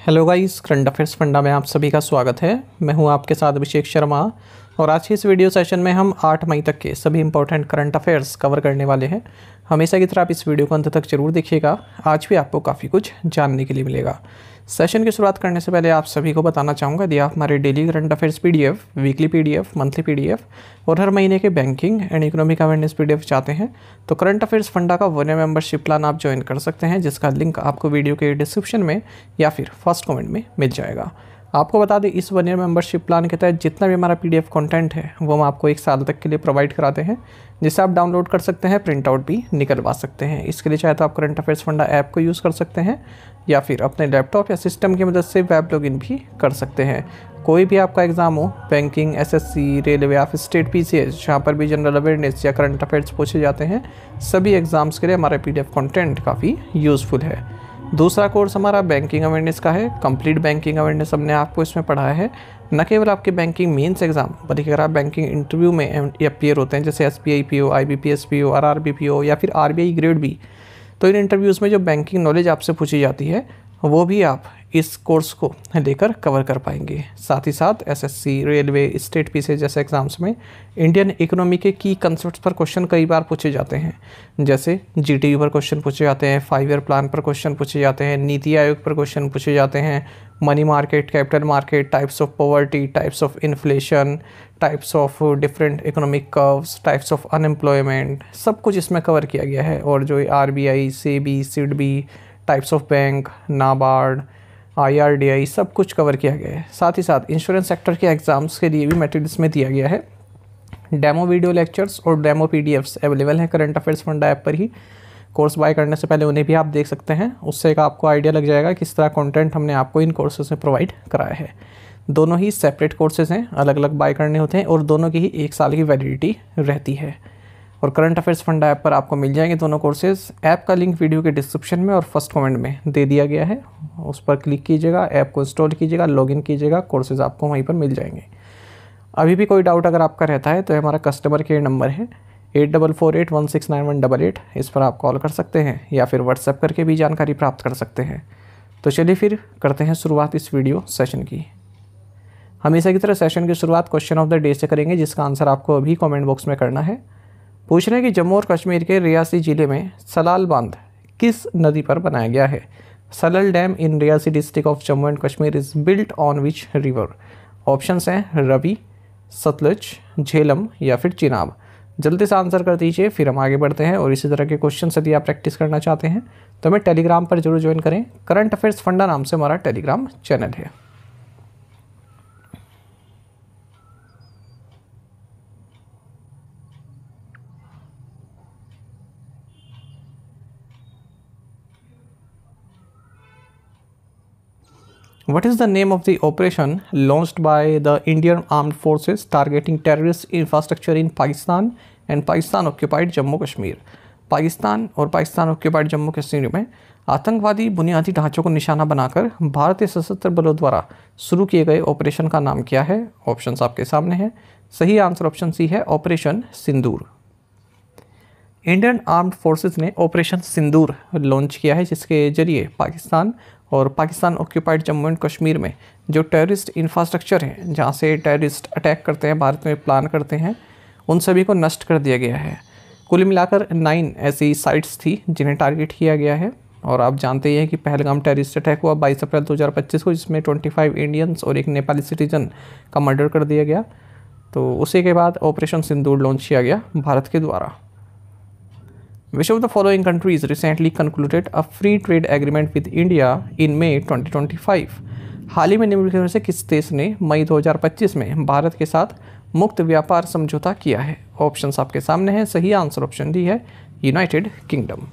Hello guys, current affairs funda में आप सभी का स्वागत है। मैं हूं आपके साथ अभिषेक शर्मा और आज की इस वीडियो सेशन में हम 8 मई तक के सभी इंपॉर्टेंट करंट अफेयर्स कवर करने वाले हैं। हमेशा की तरह आप इस वीडियो को अंत तक जरूर देखिएगा, आज भी आपको काफ़ी कुछ जानने के लिए मिलेगा। सेशन की शुरुआत करने से पहले आप सभी को बताना चाहूँगा, यदि आप हमारे daily current affairs PDF, weekly PDF, monthly PDF और हर महीने के banking and economic awareness PDF चाहते हैं तो करंट अफेयर्स फंडा का 1 ईयर मेंबरशिप प्लान आप ज्वाइन कर सकते हैं, जिसका लिंक आपको वीडियो के डिस्क्रिप्शन में या फिर फर्स्ट कमेंट में मिल जाएगा। आपको बता दें, इस 1 ईयर मेंबरशिप प्लान के तहत जितना भी हमारा पीडीएफ कंटेंट है वो हम आपको 1 साल तक के लिए प्रोवाइड कराते हैं, जिसे आप डाउनलोड कर सकते हैं, प्रिंट आउट भी निकलवा सकते हैं। इसके लिए चाहे तो आप करंट अफेयर्स फंडा ऐप को यूज़ कर सकते हैं या फिर अपने लैपटॉप या सिस्टम की मदद से वेब लॉगिन भी कर सकते हैं। कोई भी आपका एग्जाम हो, बैंकिंग, एसएससी, रेलवे या फिर स्टेट पीसीएस, जहाँ पर भी जनरल अवेयरनेस या करंट अफेयर्स पूछे जाते हैं, सभी एग्जाम्स के लिए हमारा पीडीएफ कंटेंट काफ़ी यूज़फुल है। दूसरा कोर्स हमारा बैंकिंग अवेयरनेस का है। कंप्लीट बैंकिंग अवेयरनेस हमने आपको इसमें पढ़ाया है। न केवल आपके बैंकिंग मेंस एग्जाम, बल्कि अगर आप बैंकिंग इंटरव्यू में अपीयर होते हैं, जैसे SBI PO, IBPS PO, RRB PO या फिर आरबीआई ग्रेड बी, तो इन इंटरव्यूज़ में जो बैंकिंग नॉलेज आपसे पूछी जाती है वो भी आप इस कोर्स को लेकर कवर कर पाएंगे। साथ ही साथ एसएससी, रेलवे, स्टेट पीसीएस जैसे एग्जाम्स में इंडियन इकोनॉमी के की कंसेप्ट्स पर क्वेश्चन कई बार पूछे जाते हैं, जैसे जीटीयू पर क्वेश्चन पूछे जाते हैं, 5 ईयर प्लान पर क्वेश्चन पूछे जाते हैं, नीति आयोग पर क्वेश्चन पूछे जाते हैं, money market, capital market, types of poverty, types of inflation, types of different economic curves, types of unemployment, सब कुछ इसमें कवर किया गया है। और जो RBI, SEBI, SIDBI, types of bank, NABARD, IRDI, सब कुछ कवर किया गया है। साथ ही साथ इंश्योरेंस सेक्टर के एग्जाम्स के लिए भी मटेरियल्स में दिया गया है। डेमो वीडियो लेक्चर्स और डेमो पीडीएफ्स अवेलेबल हैं करंट अफेयर्स फंडा ऐप पर ही। कोर्स बाय करने से पहले उन्हें भी आप देख सकते हैं, उससे एक आपको आइडिया लग जाएगा किस तरह कंटेंट हमने आपको इन कोर्सेज में प्रोवाइड कराया है। दोनों ही सेपरेट कोर्सेज हैं, अलग अलग बाय करने होते हैं और दोनों की ही 1 साल की वैलिडिटी रहती है। और करंट अफेयर्स फंडा ऐप पर आपको मिल जाएंगे दोनों कोर्सेज। ऐप का लिंक वीडियो के डिस्क्रिप्शन में और फर्स्ट कमेंट में दे दिया गया है, उस पर क्लिक कीजिएगा, ऐप को इंस्टॉल कीजिएगा, लॉगिन कीजिएगा, कोर्सेज आपको वहीं पर मिल जाएंगे। अभी भी कोई डाउट अगर आपका रहता है तो हमारा कस्टमर केयर नंबर है 8448169188, इस पर आप कॉल कर सकते हैं या फिर व्हाट्सएप करके भी जानकारी प्राप्त कर सकते हैं। तो चलिए फिर करते हैं शुरुआत इस वीडियो सेशन की। हमेशा की तरह सेशन की शुरुआत क्वेश्चन ऑफ द डे से करेंगे, जिसका आंसर आपको अभी कमेंट बॉक्स में करना है। पूछ रहे हैं कि जम्मू और कश्मीर के रियासी जिले में सलाल बांध किस नदी पर बनाया गया है? Salal dam in Reasi district of Jammu and Kashmir is built on which river? Options हैं रवि, सतलुज, झेलम या फिर चिनाब। जल्दी से आंसर कर दीजिए, फिर हम आगे बढ़ते हैं। और इसी तरह के क्वेश्चन यदि आप प्रैक्टिस करना चाहते हैं तो हमें टेलीग्राम पर जरूर ज्वाइन करें। करंट अफेयर्स फंडा नाम से हमारा टेलीग्राम चैनल है। What is the name of the operation launched by the Indian Armed Forces targeting terrorist infrastructure in Pakistan and Pakistan occupied Jammu Kashmir? Pakistan और पाकिस्तान ऑक्यूपाइड जम्मू कश्मीर में आतंकवादी बुनियादी ढांचों को निशाना बनाकर भारतीय सशस्त्र बलों द्वारा शुरू किए गए ऑपरेशन का नाम क्या है? ऑप्शंस आपके सामने हैं। सही आंसर ऑप्शन सी है, ऑपरेशन सिंदूर। इंडियन आर्म्ड फोर्सेस ने ऑपरेशन सिंदूर लॉन्च किया है, जिसके जरिए पाकिस्तान और पाकिस्तान ऑक्यूपाइड जम्मू एंड कश्मीर में जो टेररिस्ट इंफ्रास्ट्रक्चर हैं, जहां से टेररिस्ट अटैक करते हैं, भारत में प्लान करते हैं, उन सभी को नष्ट कर दिया गया है। कुल मिलाकर 9 ऐसी साइट्स थी जिन्हें टारगेट किया गया है। और आप जानते ही हैं कि पहलगाम टेररिस्ट अटैक हुआ 22 अप्रैल 2025 को, जिसमें 25 इंडियंस और एक नेपाली सिटीजन का मर्डर कर दिया गया। तो उसी के बाद ऑपरेशन सिंदूर लॉन्च किया गया भारत के द्वारा। Which of the following countries recently concluded a free trade agreement with India in May 2025? हाल ही में निम्नलिखित में से किस देश ने मई 2025 में भारत के साथ मुक्त व्यापार समझौता किया है? ऑप्शंस आपके सामने हैं। सही आंसर ऑप्शन डी है, यूनाइटेड किंगडम।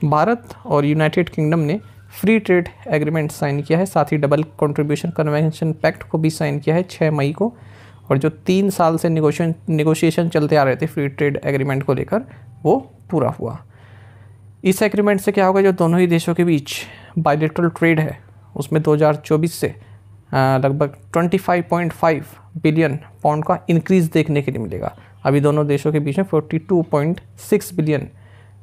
भारत और यूनाइटेड किंगडम ने फ्री ट्रेड एग्रीमेंट साइन किया है, साथ ही डबल कंट्रीब्यूशन कन्वेंशन पैक्ट को भी साइन किया है 6 मई को। और जो 3 साल से निगोशिएशन चलते आ रहे थे फ्री ट्रेड एग्रीमेंट को लेकर, वो पूरा हुआ। इस एग्रीमेंट से क्या होगा, जो दोनों ही देशों के बीच बायलैटरल ट्रेड है उसमें 2024 से लगभग 25.5 बिलियन पाउंड का इंक्रीज़ देखने के लिए मिलेगा। अभी दोनों देशों के बीच में 42.6 बिलियन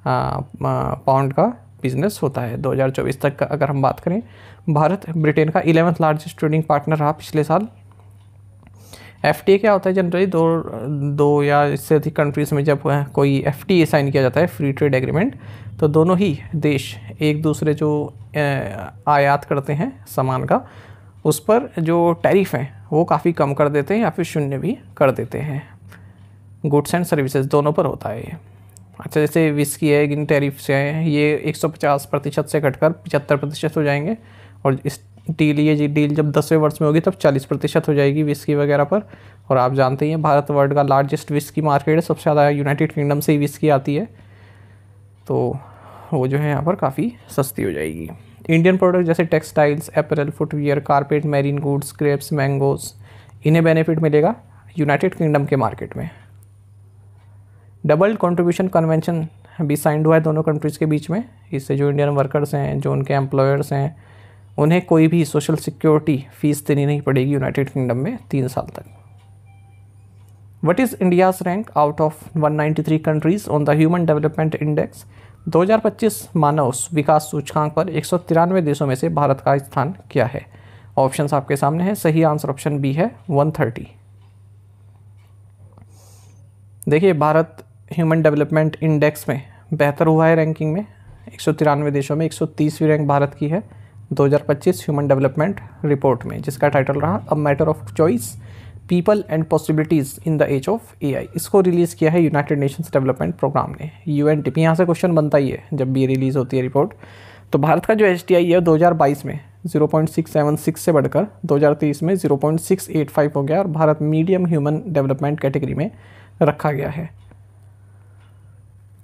पाउंड का बिजनेस होता है। 2024 तक का अगर हम बात करें, भारत ब्रिटेन का 11th लार्जेस्ट ट्रेडिंग पार्टनर रहा पिछले साल। FTA क्या होता है? जनरली दो या इससे अधिक कंट्रीज़ में जब कोई FTA साइन किया जाता है, फ्री ट्रेड एग्रीमेंट, तो दोनों ही देश एक दूसरे जो आयात करते हैं सामान का, उस पर जो टैरिफ हैं वो काफ़ी कम कर देते हैं या फिर शून्य भी कर देते हैं। गुड्स एंड सर्विसेज दोनों पर होता है ये। अच्छा, जैसे विस्की है, इन टैरिफ से हैं, ये 150% से घटकर 75% हो जाएंगे, और इस ये डील जब 10वें वर्ष में होगी तब 40% हो जाएगी विस्की वगैरह पर। और आप जानते ही हैं भारत वर्ल्ड का लार्जेस्ट विस्की मार्केट है, सबसे ज़्यादा यूनाइटेड किंगडम से ही विस्की आती है, तो वो जो है यहाँ पर काफ़ी सस्ती हो जाएगी। इंडियन प्रोडक्ट जैसे textiles, apparel, footwear, carpet, marine goods, grapes, mangoes, इन्हें बेनिफिट मिलेगा यूनाइटेड किंगडम के मार्केट में। डबल कंट्रीब्यूशन कन्वेंशन भी साइंड हुआ है दोनों कंट्रीज़ के बीच में। इससे जो इंडियन वर्कर्स हैं, जो उनके एम्प्लॉयर्स हैं, उन्हें कोई भी सोशल सिक्योरिटी फीस देनी नहीं पड़ेगी यूनाइटेड किंगडम में 3 साल तक। What is India's rank out of 193 countries on the human development index? 2025 मानव विकास सूचकांक पर 193 देशों में से भारत का स्थान क्या है? ऑप्शंस आपके सामने है। सही आंसर ऑप्शन बी है, 130। देखिए, भारत ह्यूमन डेवलपमेंट इंडेक्स में बेहतर हुआ है रैंकिंग में। 193 देशों में 130वीं रैंक भारत की है 2025 ह्यूमन डेवलपमेंट रिपोर्ट में, जिसका टाइटल रहा a matter of choice, people and possibilities in the age of AI। इसको रिलीज़ किया है यूनाइटेड नेशंस डेवलपमेंट प्रोग्राम ने, UNDP। यहाँ से क्वेश्चन बनता ही है जब भी ये रिलीज़ होती है रिपोर्ट। तो भारत का जो HDI है 2022 में 0.676 से बढ़कर 2023 में 0.685 हो गया, और Bharat medium human development category में रखा गया है।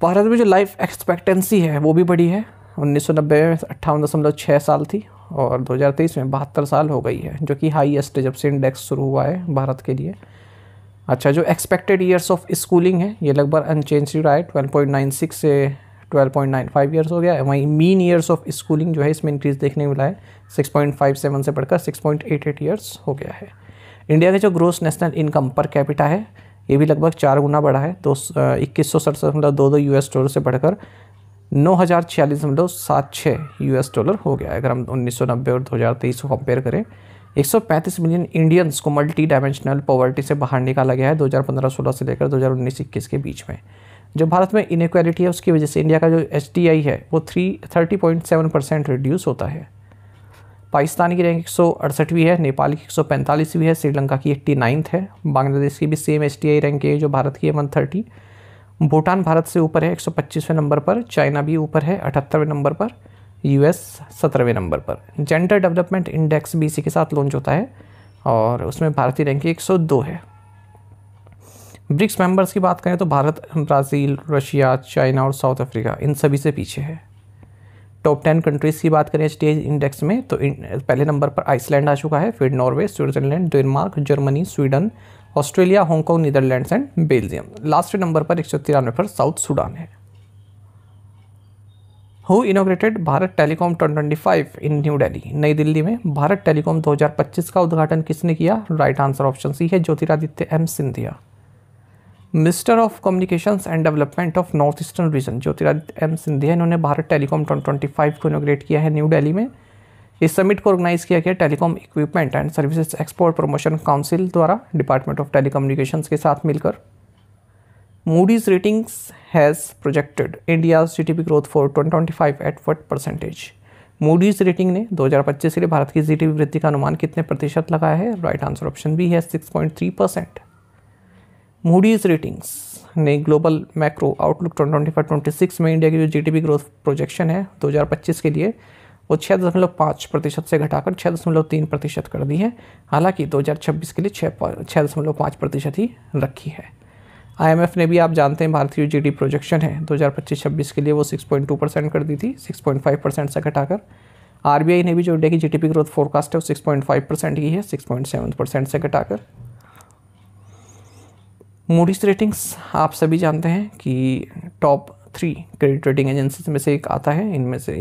भारत में जो लाइफ एक्सपेक्टेंसी है वो भी बढ़ी है। 1990 में 58.6 साल थी, और 2023 में 72 साल हो गई है, जो कि हाईएस्ट जब से इंडेक्स शुरू हुआ है भारत के लिए। अच्छा, जो एक्सपेक्टेड ईयर्स ऑफ स्कूलिंग है ये लगभग अनचेंज रहा है, 12.96 से 12.95 ईयर्स हो गया है। वहीं मीन ईयर्स ऑफ स्कूलिंग जो है इसमें इंक्रीज देखने को मिला है, 6.57 से बढ़कर 6.88 ईयर्स हो गया है। इंडिया के जो gross national income per capita है ये भी लगभग 4 गुना बढ़ा है, 2167.22 $US से बढ़कर 9046.76 $US हो गया है। अगर हम 1990 और 2023 को कंपेयर करें, 135 मिलियन इंडियंस को मल्टी डायमेंशनल पॉवर्टी से बाहर निकाला गया है 2015-16 से लेकर 2019-21 के बीच में। जो भारत में इनइक्वालिटी है उसकी वजह से इंडिया का जो HDI है वो 30.7% रिड्यूस होता है। पाकिस्तान की रैंक 168वीं है, नेपाल की 145वीं है, श्रीलंका की 89th है, बांग्लादेश की भी सेम HDI रैंक है जो भारत की है 130। भूटान भारत से ऊपर है 125वें नंबर पर, चाइना भी ऊपर है 78वें नंबर पर, US 17वें नंबर पर। जेंडर डेवलपमेंट इंडेक्स भी इसी के साथ लॉन्च होता है, और उसमें भारत की रैंकिंग 102 है। ब्रिक्स मेंबर्स की बात करें तो भारत, ब्राज़ील, रशिया, चाइना और साउथ अफ्रीका इन सभी से पीछे है। टॉप 10 कंट्रीज़ की बात करें HDI इंडेक्स में तो पहले नंबर पर आइसलैंड आ चुका है, फिर Norway, Switzerland, Denmark, Germany, Sweden, Australia, Hong Kong, Netherlands and Belgium. Last number पर 193 पर साउथ सूडान है। Who inaugurated Bharat telecom 2025 in new Delhi? नई दिल्ली में भारत टेलीकॉम 2025 का उद्घाटन किसने किया? राइट आंसर ऑप्शन सी है, Jyotiraditya M Scindia. Minister of communications and development of north eastern region Jyotiraditya M Scindia, इन्होंने भारत टेलीकॉम 2025 को इनॉग्रेट किया है न्यू दिल्ली में। इस समिट को ऑर्गेनाइज किया गया telecom equipment and services export promotion council द्वारा डिपार्टमेंट ऑफ टेलीकम्युनिकेशंस के साथ मिलकर। Moody's ratings has projected India's GDP growth for 2025 at what percentage? Moody's rating ने 2025 के लिए भारत की GDP वृद्धि का अनुमान कितने प्रतिशत लगाया है? राइट आंसर ऑप्शन बी है, 6.3%। मूडीज रेटिंग्स ने ग्लोबल मैक्रो आउटलुक 2025-26 में इंडिया की जो GDP ग्रोथ प्रोजेक्शन है 2025 के लिए वो 6.5% से घटाकर 6.3% कर दी है। हालांकि 2026 के लिए 6.5% ही रखी है। IMF ने भी, आप जानते हैं, भारत की जो GDP प्रोजेक्शन है 2025-26 के लिए वो 6.2% कर दी थी, 6.5% से घटाकर। RBI ने भी जो इंडिया की GDP ग्रोथ फोरकास्ट है वो 6.5% की है, 6.7% से घटाकर। मूडीज रेटिंग्स आप सभी जानते हैं कि टॉप 3 क्रेडिट रेटिंग एजेंसीज में से एक आता है। इनमें से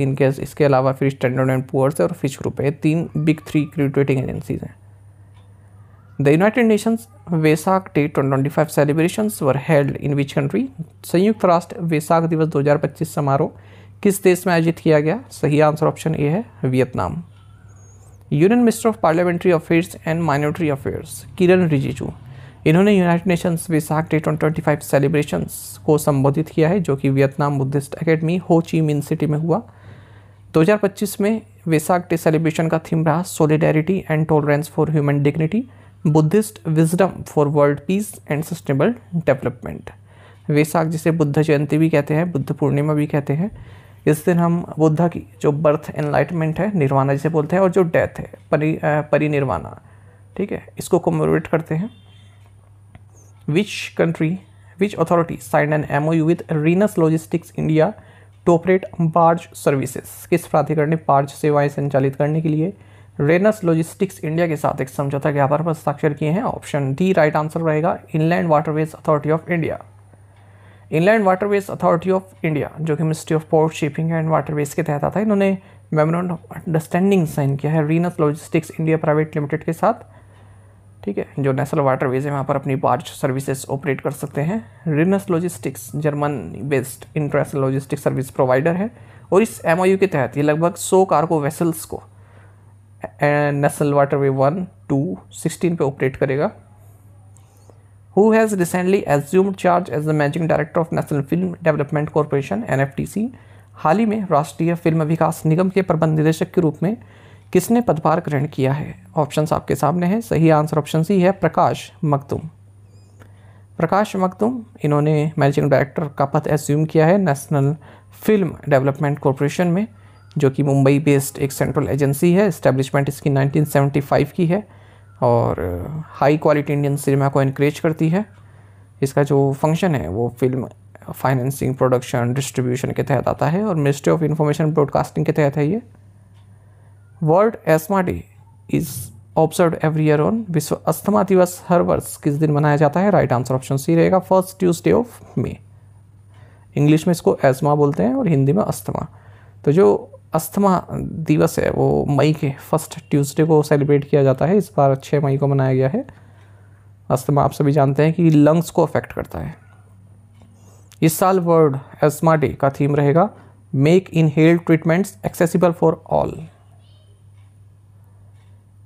इसके अलावा फिर स्टैंडर्ड एंड पुअर्स और फिच ग्रुप है, 3 बिग 3 क्रेडिट रेटिंग एजेंसीज हैं। The United nations Vesak day 2025 celebrations were held in which country? संयुक्त राष्ट्र वेसाक दिवस 2025 समारोह किस देश में आयोजित किया गया? सही आंसर ऑप्शन ए है Vietnam. Union minister of parliamentary affairs and minority affairs Kiren Rijiju, इन्होंने united nations Vesak day 2025 celebrations को संबोधित किया है, जो कि वियतनाम बुद्धिस्ट एकेडमी हो ची मिन सिटी में हुआ। 2025 में वेसाक डे सेलिब्रेशन का थीम रहा solidarity and tolerance for human dignity, Buddhist wisdom for world peace and sustainable development. Vesak जिसे बुद्ध जयंती भी कहते हैं, बुद्ध पूर्णिमा भी कहते हैं, इस दिन हम बुद्धा की जो बर्थ एनलाइटमेंट है, निर्वाणा जिसे बोलते हैं, और जो डेथ है परिनिर्वाणा, ठीक है, इसको कमेमोरेट करते हैं। Which authority signed an MOU with Rhenus logistics India to operate barge services? किस प्राधिकरण ने बार्ज सेवाएं संचालित करने के लिए रेनस लॉजिस्टिक्स इंडिया के साथ एक समझौता ज्ञापन पर हस्ताक्षर किए हैं? ऑप्शन डी राइट आंसर रहेगा inland waterways authority of India. Inland waterways authority of India, जो कि ministry of port, shipping and waterways के तहत आता है, इन्होंने मेमोरेंडम ऑफ अंडरस्टैंडिंग साइन किया है रीनस लॉजिस्टिक्स इंडिया प्राइवेट लिमिटेड के साथ, ठीक है, जो नेशनल वाटरवेज है वहाँ पर अपनी बार्ज सर्विसेज ऑपरेट कर सकते हैं। Rhenus logistics German based international logistics service provider है और इस MOU के तहत ये लगभग 100 कार्गो वेसल्स को नेशनल वाटरवे 1, 2, 16 पे ऑपरेट करेगा। Who has recently assumed charge as the managing director of National Film Development Corporation (NFDC)? हाल ही में राष्ट्रीय फिल्म विकास निगम के प्रबंध निदेशक के रूप में किसने पदभार ग्रहण किया है? ऑप्शंस आपके सामने हैं। सही आंसर ऑप्शन सी है प्रकाश मखदूम। प्रकाश मखदूम, इन्होंने मैनेजिंग डायरेक्टर का पद एज्यूम किया है नेशनल फिल्म डेवलपमेंट कॉरपोरेशन में, जो कि मुंबई बेस्ड एक सेंट्रल एजेंसी है। एस्टेब्लिशमेंट इसकी 1975 की है और हाई क्वालिटी इंडियन सिनेमा को इनक्रेज करती है। इसका जो फंक्शन है वो फिल्म फाइनेंसिंग, प्रोडक्शन, डिस्ट्रीब्यूशन के तहत आता है और मिनिस्ट्री ऑफ इंफॉर्मेशन ब्रॉडकास्टिंग के तहत है ये। World asthma day is observe every year on, विश्व अस्थमा दिवस हर वर्ष किस दिन मनाया जाता है? राइट आंसर ऑप्शन सी रहेगा first Tuesday of May. English में इसको एस्थमा बोलते हैं और हिंदी में अस्थमा। तो जो अस्थमा दिवस है वो मई के फर्स्ट ट्यूसडे को सेलिब्रेट किया जाता है। इस बार 6 मई को मनाया गया है। अस्थमा आप सभी जानते हैं कि लंग्स को अफेक्ट करता है। इस साल वर्ल्ड एस्थमा डे का थीम रहेगा make inhaled treatments accessible for all.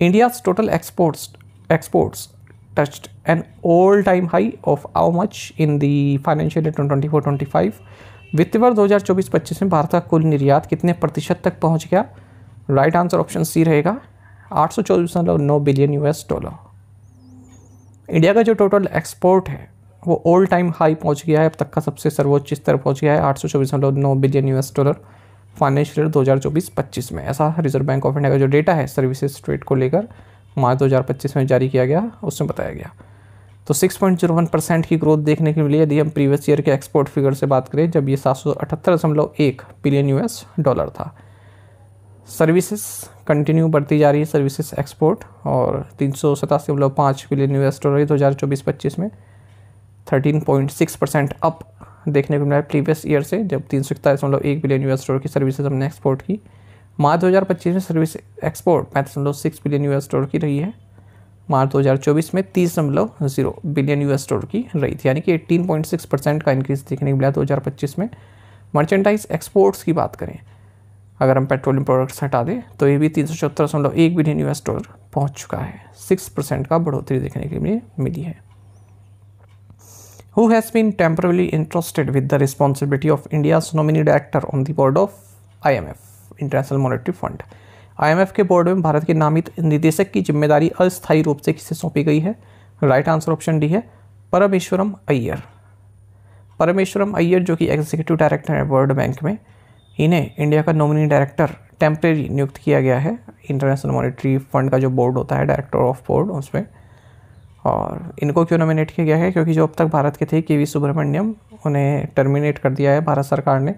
India's total exports touched an all-time high of how much in the financial year 2024-25? वित्तीय वर्ष 2024-25 में भारत का कुल निर्यात कितने प्रतिशत तक पहुंच गया? राइट आंसर ऑप्शन सी रहेगा 824.9 बिलियन $। इंडिया का जो टोटल एक्सपोर्ट है वो ऑल टाइम हाई पहुंच गया है, अब तक का सबसे सर्वोच्च स्तर पहुंच गया है 824.9 बिलियन $। फाइनेंशियल ईयर 2024-25 में, ऐसा रिजर्व बैंक ऑफ इंडिया का जो डेटा है सर्विसेज ट्रेड को लेकर मार्च 2025 में जारी किया गया, उसमें बताया गया। तो 6.01% की ग्रोथ देखने को मिली यदि हम प्रीवियस ईयर के एक्सपोर्ट फिगर से बात करें, जब ये 778.1 बिलियन $। था। सर्विसेज कंटिन्यू बढ़ती जा रही है, सर्विसेज एक्सपोर्ट, और 387.5 बिलियन $। 2024-25 में 13.6% अप देखने को मिला है प्रीवियस ईयर से, जब 341.1 बिलियन $। की सर्विसेज हमने एक्सपोर्ट की। मार्च 2025 में सर्विस एक्सपोर्ट 35.6 बिलियन $। की रही है। मार्च 2024 में 30.0 बिलियन $। की रही थी, यानी कि 18.6% का इंक्रीज देखने को मिला 2025 में। मर्चेंडाइज एक्सपोर्ट्स की बात करें, अगर हम पेट्रोलियम प्रोडक्ट्स हटा दें तो ये भी 374.1 बिलियन $। पहुंच चुका है। 6% का बढ़ोतरी देखने के लिए मिली है। Who has been temporarily entrusted with the responsibility of India's nominee director on the board of IMF, international monetary fund? IMF के बोर्ड में भारत के नामित निदेशक की जिम्मेदारी अस्थायी रूप से किसे सौंपी गई है? राइट आंसर ऑप्शन डी है परमेश्वरम अय्यर। परमेश्वरम अय्यर जो कि एग्जीक्यूटिव डायरेक्टर है वर्ल्ड बैंक में, इन्हें इंडिया का नॉमिनी डायरेक्टर टेम्परेरी नियुक्त किया गया है। इंटरनेशनल मॉनेटरी फंड का जो बोर्ड होता है, डायरेक्टर ऑफ बोर्ड, उसमें। और इनको क्यों नॉमिनेट किया गया है? क्योंकि जो अब तक भारत के थे KV सुब्रमण्यम, उन्हें टर्मिनेट कर दिया है भारत सरकार ने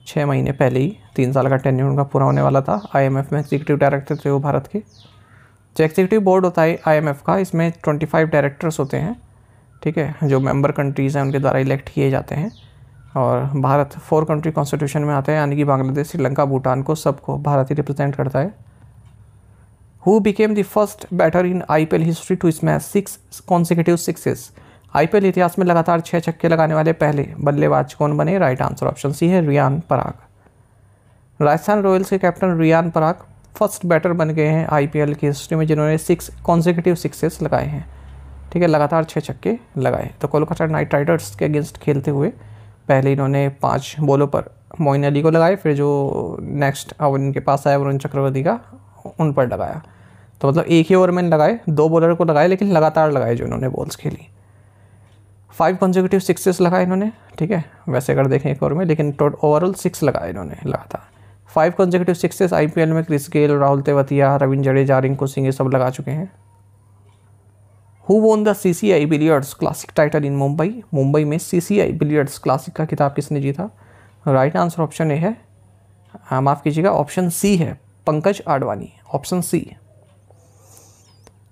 6 महीने पहले ही। 3 साल का टेन्योर उनका पूरा होने वाला था। IMF में एग्जीक्यूटिव डायरेक्टर थे वो भारत के। जो एग्जीक्यूटिव बोर्ड होता है IMF का, इसमें 25 डायरेक्टर्स होते हैं, ठीक है, जो मेंबर कंट्रीज़ हैं उनके द्वारा इलेक्ट किए जाते हैं। और भारत 4 कंट्री कॉन्स्टिट्यूशन में आता है, यानी कि बांग्लादेश, श्रीलंका, भूटान को सबको भारत ही रिप्रेजेंट करता है। Who became the first batter in IPL history to smash 6 consecutive sixes? IPL इतिहास में लगातार 6 छक्के लगाने वाले पहले बल्लेबाज कौन बने? राइट आंसर ऑप्शन सी है रियान पराग। राजस्थान रॉयल्स के captain Riyan Parag first batter बन गए हैं आईपीएल की हिस्ट्री में जिन्होंने 6 कॉन्जिक्यूटिव सिक्सेस लगाए हैं। ठीक है, लगातार 6 छक्के लगाए। तो कोलकाता नाइट राइडर्स के अगेंस्ट खेलते हुए पहले इन्होंने 5 बॉलों पर मोइन अली को लगाए, फिर जो नेक्स्ट ओवर इनके पास आया वरुण चक्रवर्ती का, उन पर लगाया। तो मतलब एक ही ओवर में लगाए, 2 बॉलर को लगाए, लेकिन लगातार लगाए जो इन्होंने बॉल्स खेली। 5 कॉन्जिक्यूटिव सिक्सेस लगाए इन्होंने। ठीक है, वैसे अगर देखें एक ओवर में, लेकिन ओवरऑल 6 लगाए इन्होंने लगातार। 5 कॉन्जिक्यूटिव सिक्सेस आईपीएल में क्रिस गेल, राहुल तेवतिया, रविंद्र जडेजा, रिंकू सिंह ये सब लगा चुके हैं। Who won the CCI billiards classic title in Mumbai? Mumbai में CCI बिलियर्ड्स क्लासिक का खिताब किसने जीता? राइट आंसर ऑप्शन ए है, माफ़ कीजिएगा, ऑप्शन सी है, पंकज आडवाणी। ऑप्शन सी,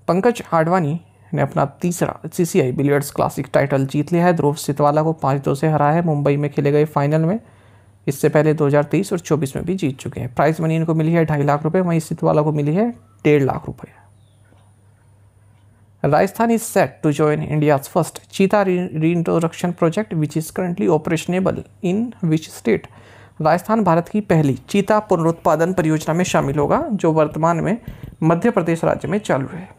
पंकज आडवाणी ने अपना तीसरा CCI बिलियर्ड्स क्लासिक टाइटल जीत लिया है। ध्रुव सितवाला को 5-2 से हराया है मुंबई में खेले गए फाइनल में। इससे पहले 2023 और 24 में भी जीत चुके हैं। प्राइज मनी इनको मिली है 2.5 लाख रुपए, वहीं सितवाला को मिली है 1.5 लाख रुपए। Rajasthan is set to join India's first cheetah reintroduction project which is currently operational in which state? Rajasthan Bharat की पहली चीता पुनरुत्पादन परियोजना में शामिल होगा, जो वर्तमान में मध्य प्रदेश राज्य में चालू है।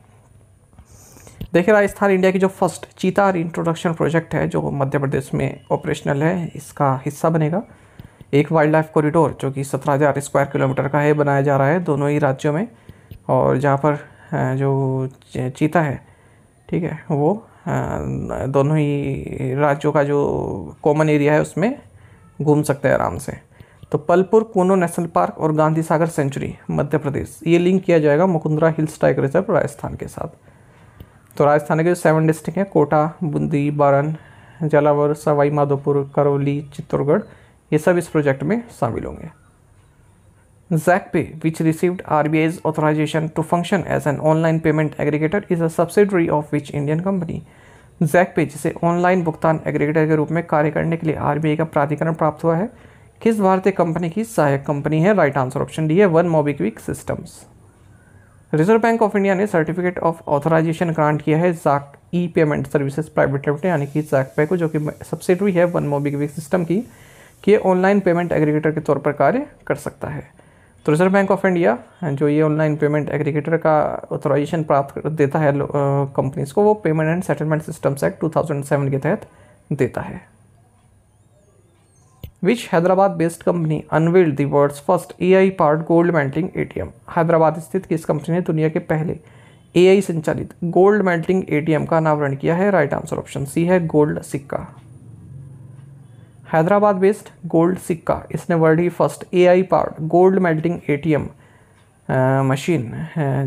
देखिए, राजस्थान इंडिया की जो फर्स्ट चीता रीइंट्रोडक्शन प्रोजेक्ट है, जो मध्य प्रदेश में ऑपरेशनल है, इसका हिस्सा बनेगा एक वाइल्ड लाइफ कॉरिडोर जो कि 17,000 स्क्वायर किलोमीटर का है, बनाया जा रहा है दोनों ही राज्यों में। और जहाँ पर जो चीता है, ठीक है, वो दोनों ही राज्यों का जो कॉमन एरिया है उसमें घूम सकते हैं आराम से। तो पलपुर कूनो नेशनल पार्क और गांधी सागर सेंचुरी मध्य प्रदेश, ये लिंक किया जाएगा Mukundra hills tiger reserve Rajasthan के साथ। तो राजस्थान के जो 7 डिस्ट्रिक्ट हैं, कोटा, बूंदी, बारन, झालावाड़, सवाई माधोपुर, करौली, चित्तौड़गढ़, ये सब इस प्रोजेक्ट में शामिल होंगे। Zaakpay, which received RBI's authorization to function as an online payment aggregator, is a subsidiary of which Indian company? Zaakpay, जिसे ऑनलाइन भुगतान एग्रीगेटर के रूप में कार्य करने के लिए RBI का प्राधिकरण प्राप्त हुआ है, किस भारतीय कंपनी की सहायक कंपनी है? राइट आंसर ऑप्शन डी है, one MobiKwik systems. Reserve bank of India ने सर्टिफिकेट ऑफ ऑथराइजेशन ग्रांट किया है ज़ाक ई पेमेंट सर्विसेज प्राइवेट लिमिटेड यानी कि ज़ाकपे को, जो कि सब्सिडरी है वन मोबीक्विक सिस्टम की, कि ये ऑनलाइन पेमेंट एग्रीगेटर के तौर पर कार्य कर सकता है। तो रिजर्व बैंक ऑफ इंडिया जो ये ऑनलाइन पेमेंट एग्रीगेटर का ऑथराइजेशन प्राप्त देता है कंपनीज को, वो payment and settlement systems act 2007 के तहत देता है। Which Hyderabad based company unveiled the world's first AI powered gold melting ATM? Hyderabad स्थित किस कंपनी ने दुनिया के पहले AI संचालित गोल्ड मेल्टिंग ATM का अनावरण किया है? राइट आंसर ऑप्शन सी है, गोल्ड सिक्का। हैदराबाद बेस्ड गोल्ड सिक्का, इसने वर्ल्ड की first AI powered gold melting ATM machine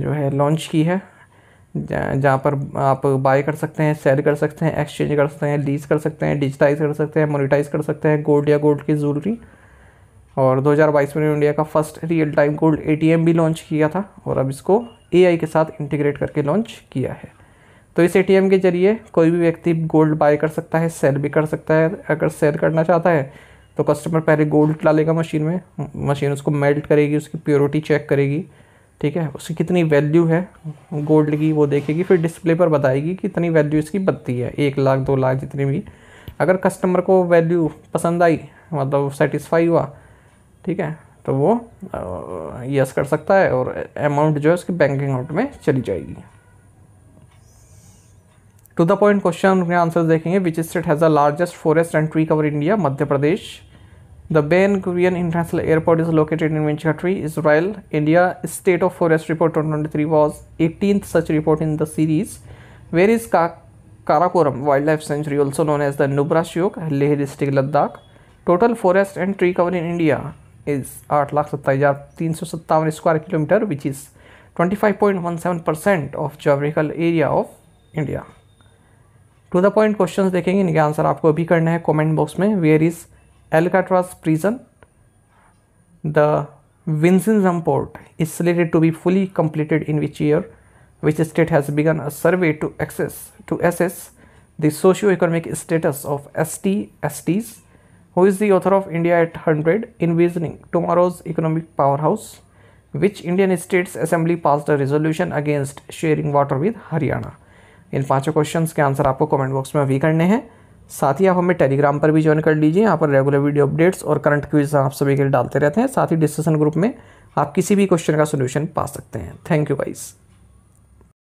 जो है लॉन्च की है, जहाँ पर आप बाय कर सकते हैं, सेल कर सकते हैं, एक्सचेंज कर सकते हैं, लीज कर सकते हैं, डिजिटाइज कर सकते हैं, मोनेटाइज कर सकते हैं गोल्ड या गोल्ड की ज्वेलरी। और 2022 में इंडिया का first real time gold ATM भी लॉन्च किया था, और अब इसको AI के साथ इंटीग्रेट करके लॉन्च किया है। तो इस ATM के जरिए कोई भी व्यक्ति गोल्ड बाय कर सकता है, सेल भी कर सकता है। अगर सेल करना चाहता है तो कस्टमर पहले गोल्ड डालेगा मशीन में, मशीन उसको मेल्ट करेगी, उसकी प्योरिटी चेक करेगी, ठीक है, उसकी कितनी वैल्यू है गोल्ड की वो देखेगी, फिर डिस्प्ले पर बताएगी कि इतनी वैल्यू इसकी बनती है, 1 लाख 2 लाख जितनी भी। अगर कस्टमर को वैल्यू पसंद आई, मतलब सेटिस्फाई हुआ, ठीक है, तो वो यस कर सकता है और अमाउंट जो है उसके बैंक अकाउंट में चली जाएगी। टू द पॉइंट क्वेश्चन के आंसर्स देखेंगे। Which state has the largest forest and tree cover India? Madhya Pradesh. The Ben Gurion international airport is located in which country? Israel. India state of forest report 2023 was 18th such report in the series. Where is Karakoram Wildlife Sanctuary, also known as the Nubra Shiok, Leh district, Ladakh? Total forest and tree cover in India is 8,27,357 square kilometer, which is 25.17% of geographical area of India. To the point questions देखेंगे, इनके answer आपको अभी करना है comment box में। Where is Alcatraz prison? The Vizhinjam port is slated to be fully completed in which year? Which state has begun a survey to assess the socio-economic status of STs? Who is the author of India at 100, envisioning tomorrow's economic powerhouse? Which Indian States Assembly passed a resolution against sharing water with Haryana? In 5 questions के answer आपको comment box में अभी करने हैं। साथ ही आप हमें Telegram पर भी ज्वाइन कर लीजिए। यहाँ पर रेगुलर वीडियो अपडेट्स और करंट क्विज आप सभी के लिए डालते रहते हैं। साथ ही डिस्कशन ग्रुप में आप किसी भी क्वेश्चन का सोल्यूशन पा सकते हैं। Thank you guys.